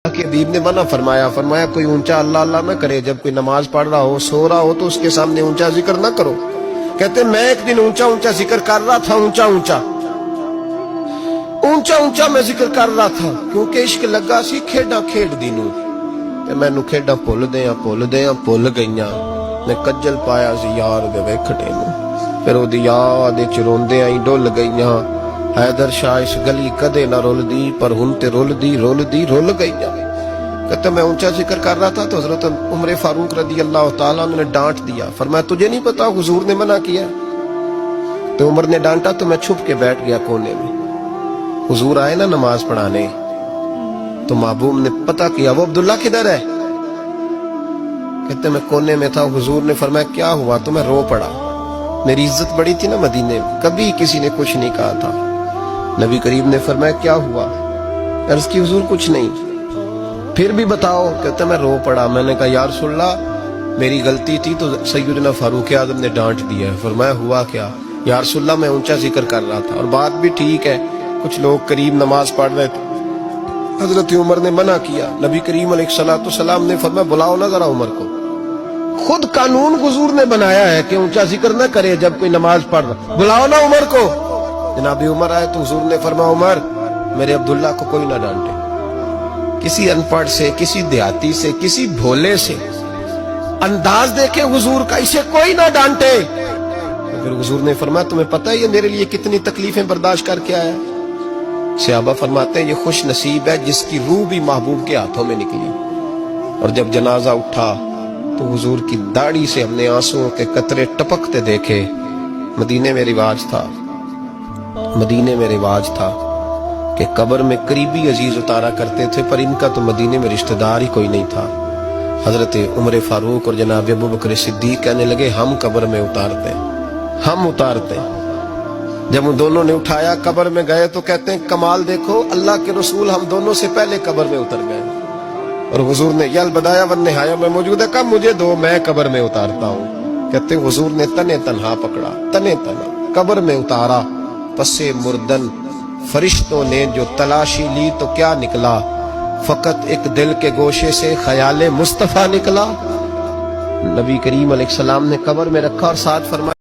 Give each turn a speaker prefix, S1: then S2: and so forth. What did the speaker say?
S1: کہ حبیب نے منع فرمایا کوئی اونچا اللہ اللہ نہ کرے، جب کوئی نماز پڑھ رہا ہو سو رہا ہو تو اس کے سامنے اونچا ذکر نہ کرو۔ کہتے میں ایک دن اونچا ذکر کر رہا تھا، اونچا میں ذکر کر رہا تھا، کیونکہ عشق لگا سی کھیڈاں کھیڈ دی نوں تے مینوں کھیڈاں بھل گئیاں، میں کجل پایا سی یار دے ویکھٹے نوں، پھر او دی یاد وچ روندیاں ہی ڈل گئیاں۔ حیدر شاہ اس گلی کدے نہ رول دی، پر ہن تے رول گئیاں۔ کہتے میں اونچا ذکر کر رہا تھا تو حضرت عمر فاروق رضی اللہ تعالیٰ عنہ نے ڈانٹ دیا، فرمایا تجھے نہیں پتا حضور نے منع کیا؟ تو عمر نے ڈانٹا تو میں چھپ کے بیٹھ گیا کونے میں۔ حضور آئے نا نماز پڑھانے تو محبوب نے پتہ کیا وہ عبداللہ کدھر ہے؟ کہتے میں کونے میں تھا، حضور نے فرمایا کیا ہوا؟ تو میں رو پڑا، میری عزت بڑی تھی نا مدینے میں، کبھی کسی نے کچھ نہیں کہا تھا۔ نبی کریم نے فرمایا کیا ہوا؟ عرض کی حضور کچھ نہیں۔ پھر بھی بتاؤ؟ کہتا میں رو پڑا، میں نے کہا یا رسول اللہ میری غلطی تھی تو سیدنا فاروق اعظم نے ڈانٹ دیا ہے۔ فرمایا ہوا کیا؟ یا رسول اللہ میں اونچا ذکر کر رہا تھا، اور بات بھی ٹھیک ہے، کچھ لوگ قریب نماز پڑھ رہے تھے، حضرت عمر نے منع کیا۔ نبی کریم علیہ السلام نے فرمایا بلاؤ نہ ذرا عمر کو، خود قانون حضور نے بنایا ہے کہ اونچا ذکر نہ کرے جب کوئی نماز پڑھ رہا، بلاؤ نا عمر کو۔ جناب عمر آئے تو حضور نے فرمایا عمر میرے عبداللہ کو کوئی نہ ڈانٹے، کسی ان پڑھ سے، کسی دیہاتی سے، کسی بھولے سے انداز دیکھے حضور کا، اسے کوئی نہ ڈانٹے۔ پھر حضور نے فرمایا تمہیں پتہ ہے یہ میرے لیے کتنی تکلیفیں برداشت کر کے آیا؟ صحابہ فرماتے ہیں یہ خوش نصیب ہے جس کی روح بھی محبوب کے ہاتھوں میں نکلی۔ اور جب جنازہ اٹھا تو حضور کی داڑھی سے ہم نے آنسوں کے قطرے ٹپکتے دیکھے۔ مدینے میں رواج تھا کہ قبر میں قریبی عزیز اتارا کرتے تھے، پر ان کا تو مدینے میں رشتہ دار ہی کوئی نہیں تھا۔ حضرت عمر فاروق اور جناب ابو بکر صدیق کہنے لگے ہم قبر میں اتارتے ہیں۔ جب ان دونوں نے اٹھایا قبر میں گئے تو کہتے ہیں کمال دیکھو اللہ کے رسول ہم دونوں سے پہلے قبر میں اتر گئے، اور حضور نے یہ البدایہ والنہایہ میں موجود ہے، کب مجھے دو میں قبر میں اتارتا ہوں۔ کہتے ہیں حضور نے تنے تنہا پکڑا، قبر میں اتارا، پسے مردن فرشتوں نے جو تلاشی لی تو کیا نکلا؟ فقط ایک دل کے گوشے سے خیال مصطفیٰ نکلا۔ نبی کریم علیہ السلام نے قبر میں رکھا اور ساتھ فرمایا